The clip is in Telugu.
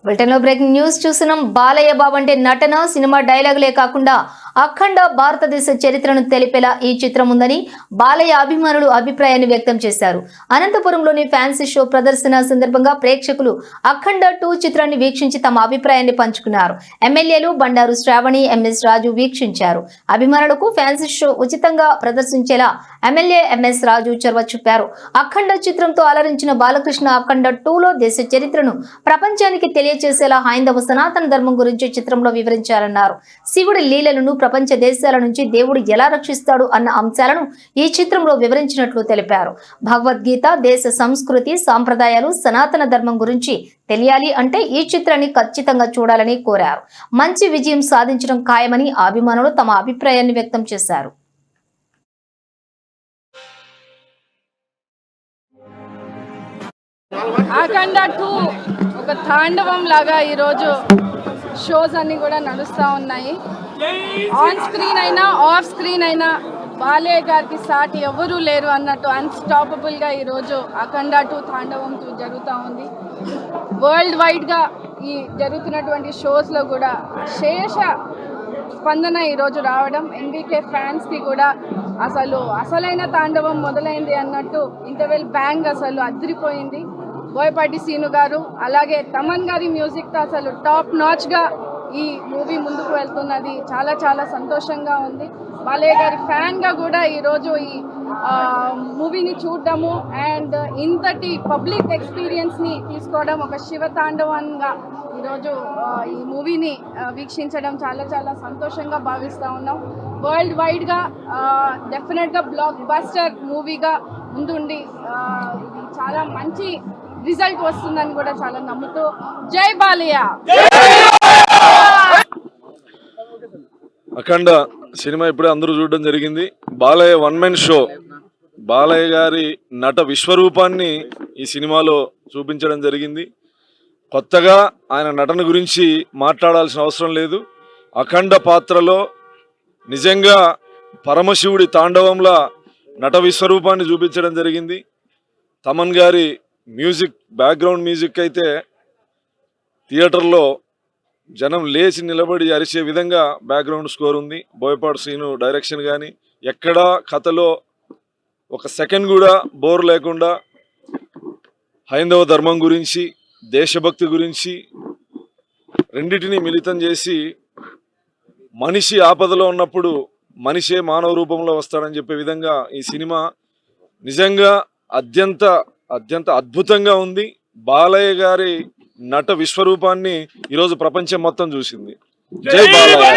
బ్రిటన్లో బ్రేకింగ్ న్యూస్ చూస్తున్నాం. బాలయ్య బాబు అంటే నటన, సినిమా డైలాగులే కాకుండా అఖండ భారతదేశ చరిత్రను తెలిపేలా ఈ చిత్రం ఉందని బాలయ్య అభిమానులు అభిప్రాయాన్ని వ్యక్తం చేశారు. అనంతపురంలోని ఫ్యాన్సీ షో ప్రదర్శన సందర్భంగా ప్రేక్షకులు అఖండ 2 చిత్రాన్ని వీక్షించి తమ అభిప్రాయాన్ని పంచుకున్నారు. ఎమ్మెల్యేలు బండారు శ్రావణి, ఎంఎస్ రాజు వీక్షించారు. అభిమానులకు ఫ్యాన్సీ షో ఉచితంగా ప్రదర్శించేలా ఎమ్మెల్యే ఎంఎస్ రాజు చొరవ చూపారు. అఖండ చిత్రంతో అలరించిన బాలకృష్ణ అఖండ 2లో దేశ చరిత్రను ప్రపంచానికి తెలియజేసేలా హైందవ సనాతన ధర్మం గురించి చిత్రంలో వివరించారన్నారు. శివుడి లీలలను ప్రపంచ దేశాల నుంచి దేవుడు ఎలా రక్షిస్తాడు అన్న అంశాలను ఈ చిత్రంలో వివరించినట్లు తెలిపారు. భగవద్గీత, దేశ సంస్కృతి, సాంప్రదాయాలు, సనాతన ధర్మం గురించి తెలియాలి అంటే ఈ చిత్రాన్ని ఖచ్చితంగా చూడాలని కోరారు. మంచి విజయం సాధించడం ఖాయమని అభిమానులు తమ అభిప్రాయాన్ని వ్యక్తం చేశారు. అఖండ 2 ఒక తాండవం లాగా ఈరోజు షోస్ అన్నీ కూడా నడుస్తూ ఉన్నాయి. ఆన్ స్క్రీన్ అయినా ఆఫ్ స్క్రీన్ అయినా బాలయ్య గారికి సాటి ఎవరూ లేరు అన్నట్టు అన్స్టాపబుల్గా ఈరోజు అఖండ 2 తాండవం 2 జరుగుతూ ఉంది. వరల్డ్ వైడ్గా ఈ జరుగుతున్నటువంటి షోస్లో కూడా శేష స్పందన ఈరోజు రావడం, ఎన్బీకే ఫ్యాన్స్కి కూడా అసలైన తాండవం మొదలైంది అన్నట్టు ఇంటర్వెల్ బ్యాంగ్ అసలు అదిరిపోయింది. బోయపాటి సీను గారు అలాగే తమన్ గారి మ్యూజిక్తో అసలు టాప్ నాచ్గా ఈ మూవీ ముందుకు వెళ్తున్నది. చాలా చాలా సంతోషంగా ఉంది. బాలయ్య గారి ఫ్యాన్గా కూడా ఈరోజు ఈ మూవీని చూడడము అండ్ ఇంతటి పబ్లిక్ ఎక్స్పీరియన్స్ని తీసుకోవడం ఒక శివతాండవంగా ఈరోజు ఈ మూవీని వీక్షించడం చాలా చాలా సంతోషంగా భావిస్తూ ఉన్నాం. వరల్డ్ వైడ్గా డెఫినెట్గా బ్లాక్ బస్టర్ మూవీగా ముందుండి చాలా మంచి రిజల్ట్ వస్తుందని కూడా చాలా నమ్ముతూ జై బాలయ్య. అఖండ సినిమా ఇప్పుడే అందరూ చూడడం జరిగింది. Balayya 1 man show. బాలయ్య గారి నట విశ్వరూపాన్ని ఈ సినిమాలో చూపించడం జరిగింది. కొత్తగా ఆయన నటన గురించి మాట్లాడాల్సిన అవసరం లేదు. అఖండ పాత్రలో నిజంగా పరమశివుడి తాండవంలా నట విశ్వరూపాన్ని చూపించడం జరిగింది. తమన్ గారి మ్యూజిక్, బ్యాక్గ్రౌండ్ మ్యూజిక్ అయితే థియేటర్లో జనం లేచి నిలబడి అరిచే విధంగా బ్యాక్గ్రౌండ్ స్కోర్ ఉంది. బోయపాటి సీను డైరెక్షన్ కానీ ఎక్కడా కథలో ఒక సెకండ్ కూడా బోర్ లేకుండా హైందవ ధర్మం గురించి, దేశభక్తి గురించి రెండిటిని మిళితం చేసి మనిషి ఆపదలో ఉన్నప్పుడు మనిషే మానవ రూపంలో వస్తాడని చెప్పే విధంగా ఈ సినిమా నిజంగా అత్యంత అద్భుతంగా ఉంది. బాలయ్య గారి నట విశ్వరూపాన్ని ఈరోజు ప్రపంచం మొత్తం చూసింది. జై బాలయ్య.